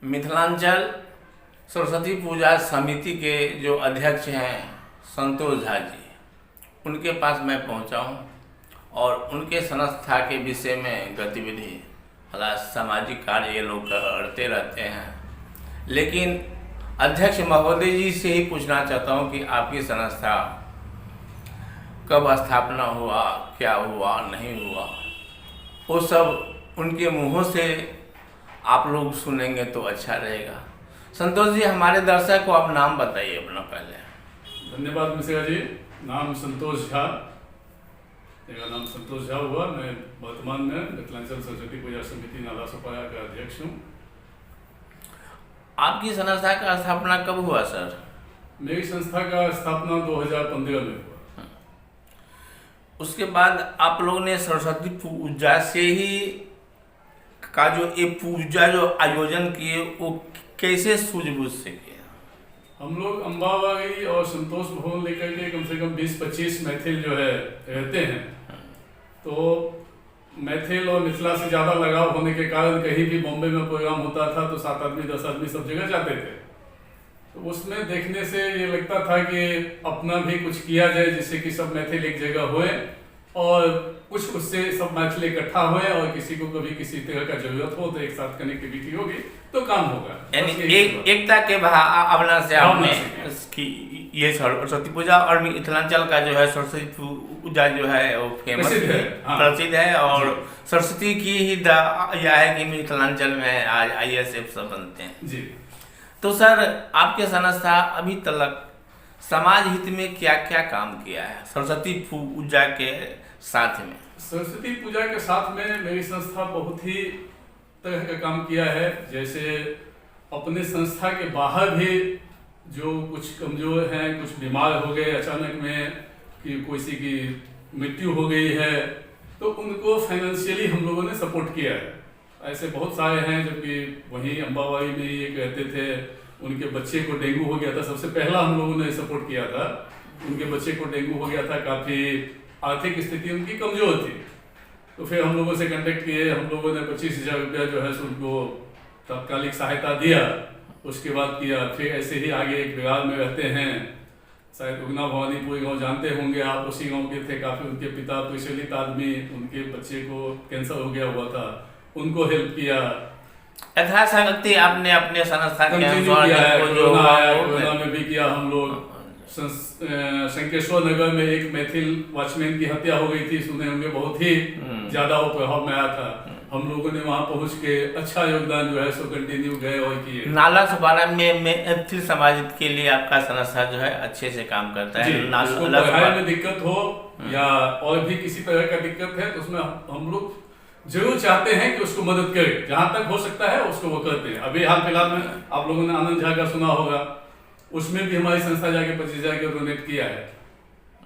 मिथिलांचल सरस्वती पूजा समिति के जो अध्यक्ष हैं संतोष झा जी, उनके पास मैं पहुंचा हूं और उनके संस्था के विषय में गतिविधि सामाजिक कार्य ये लोग करते रहते हैं। लेकिन अध्यक्ष महोदय जी से ही पूछना चाहता हूं कि आपकी संस्था कब स्थापना हुआ, क्या हुआ, नहीं हुआ, वो सब उनके मुंहों से आप लोग सुनेंगे तो अच्छा रहेगा। संतोष जी, हमारे दर्शक को आप नाम बताइए अपना पहले। धन्यवाद मिश्रा जी। नाम संतोष झा, मेरा नाम संतोष झा हुआ। मैं वर्तमान में मिथिलांचल सरस्वती पूजा समिति नाला सुपाया का अध्यक्ष हूँ। आपकी संस्था का स्थापना कब हुआ सर? मेरी संस्था का स्थापना 2015 में हुआ। उसके बाद आप लोगों ने सरस्वती पूजा से ही का जो ये पूजा जो आयोजन किए वो कैसे सूझबूझ से किया? हम लोग अम्बाबाई और संतोष भवन लेकर के कम से कम 20-25 मैथिल जो है रहते हैं। तो मैथिल और मिथिला से ज़्यादा लगाव होने के कारण कहीं भी बॉम्बे में प्रोग्राम होता था तो 7 आदमी 10 आदमी सब जगह जाते थे। तो उसमें देखने से ये लगता था कि अपना भी कुछ किया जाए जिससे कि सब मैथिल एक जगह होए और कुछ उससे सब मैथिल इकट्ठा हुए और किसी को कभी किसी तरह का जरूरत हो तो एक साथ कनेक्टिविटी होगी तो काम होगा। एकता के भावना से आपने ये सरस्वती पूजा और मिथिलांचल का जो है सरस्वती पूजा जो है वो फेमस है, प्रसिद्ध है और सरस्वती की ही यह है कि मिथिलांचल में आज ISF सब बनते हैं जी। तो सर, आपके संस्था अभी तक समाज हित में क्या क्या काम किया है सरस्वती पूजा के साथ में? सरस्वती पूजा के साथ में मेरी संस्था बहुत ही तरह का काम किया है। जैसे अपने संस्था के बाहर भी जो कुछ कमजोर हैं, कुछ बीमार हो गए अचानक में कि किसी की मृत्यु हो गई है तो उनको फाइनेंशियली हम लोगों ने सपोर्ट किया है। ऐसे बहुत सारे हैं जबकि वहीं अम्बाबाई में ये कहते थे उनके बच्चे को डेंगू हो गया था, सबसे पहला हम लोगों ने सपोर्ट किया था। उनके बच्चे को डेंगू हो गया था, काफ़ी आर्थिक स्थिति उनकी कमजोर थी। तो फिर हम लोगों से कांटेक्ट किए, हम लोगों ने 25,000 रुपया जो है उनको तात्कालिक सहायता दिया। उसके बाद किया फिर ऐसे ही आगे एक बिहार में रहते हैं, शायद उगना भवानीपुर गाँव जानते होंगे आप, उसी गाँव के थे। काफ़ी उनके पिता प्रचलित आदमी, उनके बच्चे को कैंसर हो गया हुआ था, उनको हेल्प किया। यथाशक्ति आपने अपने संस्था के कोरोना में भी किया। हम लोग शंकेश्वर नगर में एक मैथिल वॉचमैन की हत्या हो गई थी, सुने होंगे, बहुत ही ज्यादा वो प्रभाव में आया था। हम लोगों ने वहां पहुंच के अच्छा योगदान जो है सो कंटिन्यू गए और किए। नाला सुपारा में मैथिल समाज के लिए आपका संस्था जो है अच्छे से काम करता है। पढ़ाई में दिक्कत हो या और भी किसी तरह का दिक्कत है तो उसमें हम लोग जरूर चाहते हैं कि उसको मदद करें, जहां तक हो सकता है उसको वो करते हैं। अभी हाल फिलहाल में आप लोगों ने आनंद झा का सुना होगा, उसमें भी हमारी संस्था जाके 25,000 के डोनेट किया है।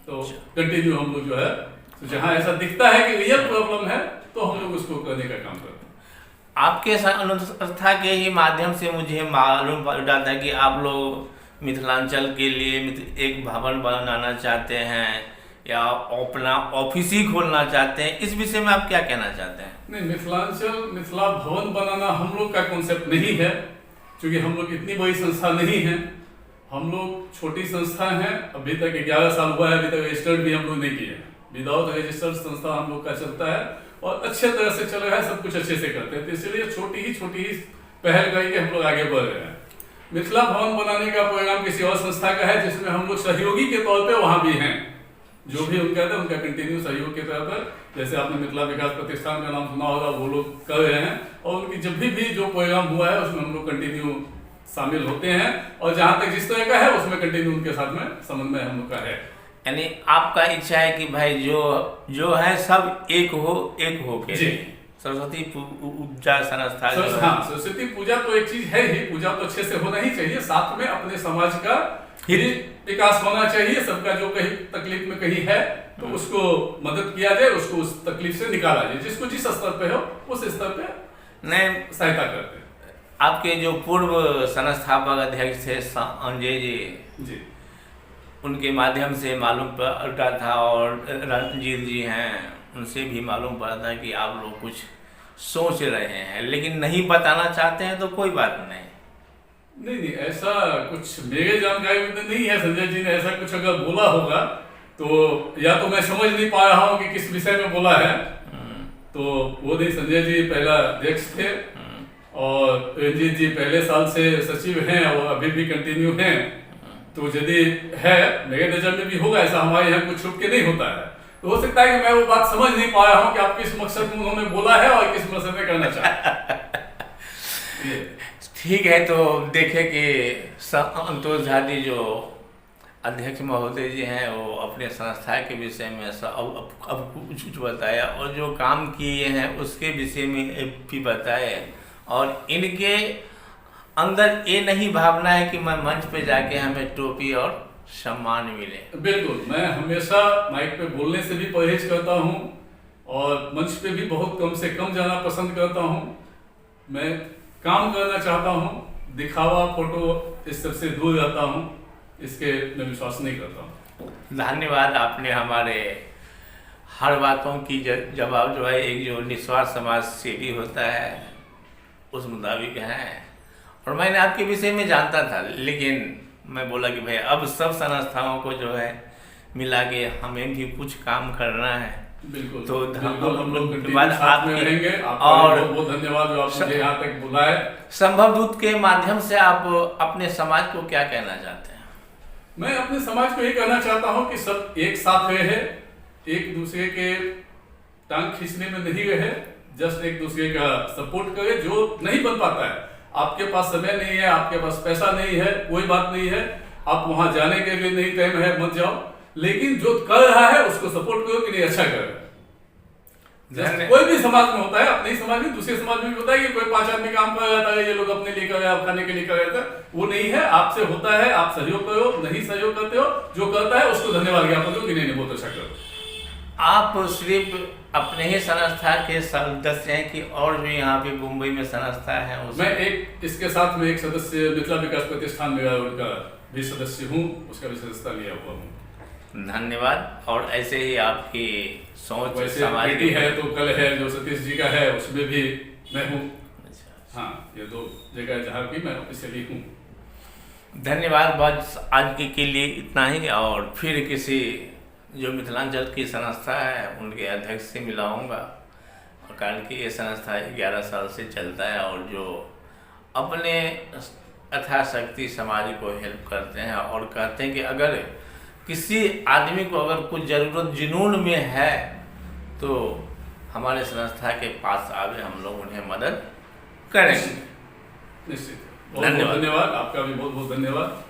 तो कंटिन्यू हम लोग जो है तो जहां ऐसा दिखता है कि रियल प्रॉब्लम है तो हम लोग उसको करने का काम करते हैं। आपके संस्था के ही माध्यम से मुझे मालूम पड़ा था कि आप लोग मिथिलांचल के लिए एक भवन बनाना चाहते हैं या अपना ऑफिस ही खोलना चाहते हैं। इस विषय में आप क्या कहना चाहते हैं? नहीं, मिथिला भवन बनाना हम लोग का कॉन्सेप्ट नहीं है, क्योंकि हम लोग इतनी बड़ी संस्था नहीं है। हम लोग छोटी संस्था हैं, अभी तक 11 साल हुआ है, अभी तक रजिस्टर्ड भी हम लोग नहीं किए। विदाउट रजिस्टर्ड संस्था हम लोग का चलता है और अच्छे तरह से चल रहा है, सब कुछ अच्छे से करते हैं। तो इसलिए छोटी ही पहल करके हम लोग आगे बढ़ रहे हैं। मिथिला भवन बनाने का प्रोग्राम किसी और संस्था का है जिसमें हम लोग सहयोगी के तौर पर वहाँ भी हैं। जो भी उनका था उनका कंटिन्यू सहयोग के तौर पर, जैसे आपने मिथिला विकास प्रतिष्ठान का नाम सुना होगा, वो लोग कर रहे हैं और उनकी जब भी जो प्रोग्राम हुआ है उसमें हम लोग कंटिन्यू शामिल होते हैं और जहां तक जिस तरह का है उसमें कंटिन्यू उनके साथ में समन्वय हम लोग का है। यानी आपका इच्छा है कि भाई जो है सब एक हो के सरस्वती पूजा संस्था। हाँ, सरस्वती पूजा तो एक चीज है ही, पूजा तो अच्छे से होना ही चाहिए, साथ में अपने समाज का विकास होना चाहिए। सबका जो कहीं तकलीफ में कहीं है तो उसको मदद किया जाए, उसको उस तकलीफ से निकाला जाए, जिसको जिस स्तर पे हो उस स्तर पे नहीं सहायता करते हैं। आपके जो पूर्व संस्थापक अध्यक्ष थे संजय जी, उनके माध्यम से मालूम पड़ा था और रणजीत जी हैं, उनसे भी मालूम पड़ा था कि आप लोग कुछ सोच रहे हैं लेकिन नहीं बताना चाहते हैं तो कोई बात नहीं। नहीं नहीं, ऐसा कुछ मेरे जानकारी में तो नहीं है। संजय जी ने ऐसा कुछ अगर बोला होगा तो या तो मैं समझ नहीं पा रहा हूँ कि किस विषय में बोला है। तो वो नहीं, संजय जी पहला अध्यक्ष थे और रंजीत जी पहले साल से सचिव हैं और अभी भी कंटिन्यू हैं। तो यदि है, मेरे नजर में भी होगा ऐसा, हमारे यहाँ कुछ छुप के नहीं होता है। तो हो सकता है कि मैं वो बात समझ नहीं पा रहा हूँ कि आप किस मकसद में उन्होंने बोला है और किस मकसद में करना चाहते हैं। ठीक है, तो देखें कि संतोष झा जी जो अध्यक्ष महोदय जी हैं वो अपने संस्था के विषय में अब कुछ बताया और जो काम किए हैं उसके विषय में भी बताए। और इनके अंदर ये नहीं भावना है कि मैं मंच पे जाके हमें टोपी और सम्मान मिले। बिल्कुल, मैं हमेशा माइक पे बोलने से भी परहेज करता हूँ और मंच पे भी बहुत कम से कम जाना पसंद करता हूँ। मैं काम करना चाहता हूँ, दिखावा फोटो इस सब से दूर रहता हूँ, इसके मैं विश्वास नहीं करता हूँ। धन्यवाद, आपने हमारे हर बातों की जवाब जो है एक जो निस्वार्थ समाज सेवी होता है उस मुताबिक है। और मैंने आपके विषय में जानता था लेकिन मैं बोला कि भाई अब सब संस्थाओं को जो है मिला के हमें भी कुछ काम करना है। बिल्कुल, तो हम लोग साथ में रहेंगे। आपका और बहुत बहुत धन्यवाद जो आप मुझे यहाँ तक बुलाए। संभव दूत के माध्यम से आप अपने समाज को क्या कहना चाहते हैं? मैं अपने समाज को ये कहना चाहता हूँ कि सब एक साथ रहे, एक दूसरे के टांग खींचने में नहीं रहे, जस्ट एक दूसरे का सपोर्ट करे। जो नहीं बन पाता है, आपके पास समय नहीं है, आपके पास पैसा नहीं है, कोई बात नहीं है, आप वहां जाने के लिए नहीं टाइम है, मत जाओ, लेकिन जो कर रहा है उसको सपोर्ट करो कि नहीं अच्छा कर रहा है। कोई भी समाज में होता है, अपने ही समाज में, दूसरे समाज में भी होता है कि कोई 5 आदमी काम कर रहा था, ये लोग अपने लिए कर रहे हैं, खाने के लिए कर रहे थे, वो नहीं है। आपसे होता है, आप सहयोग करो, नहीं सहयोग करते हो, जो करता है उसको धन्यवाद ज्ञापन दो कि नहीं बहुत अच्छा करो। आप सिर्फ अपने ही संस्था के सदस्य हैं कि और भी यहाँ पे मुंबई में संस्था है? मैं एक इसके साथ में एक सदस्य मिथिला विकास प्रतिष्ठान में उनका भी सदस्य हूँ, उसका भी सदस्यता लिया हुआ हूँ। धन्यवाद। और ऐसे ही आपकी सोच वैसे बेटी है तो कल है जो सतीश जी का है उसमें भी मैं हूँ। हाँ, ये 2 जगह जहाँ भी मैं ऑफिशियली हूँ। धन्यवाद, बस आज के लिए इतना ही। और फिर किसी जो मिथिलांचल की संस्था है उनके अध्यक्ष से मिलाऊंगा। और कारण कि ये संस्था 11 साल से चलता है और जो अपने यथाशक्ति समाज को हेल्प करते हैं और कहते हैं कि अगर किसी आदमी को अगर कुछ ज़रूरत जुनून में है तो हमारे संस्था के पास आवे, हम लोग उन्हें मदद करेंगे। निश्चित। बहुत धन्यवाद, आपका भी बहुत बहुत धन्यवाद।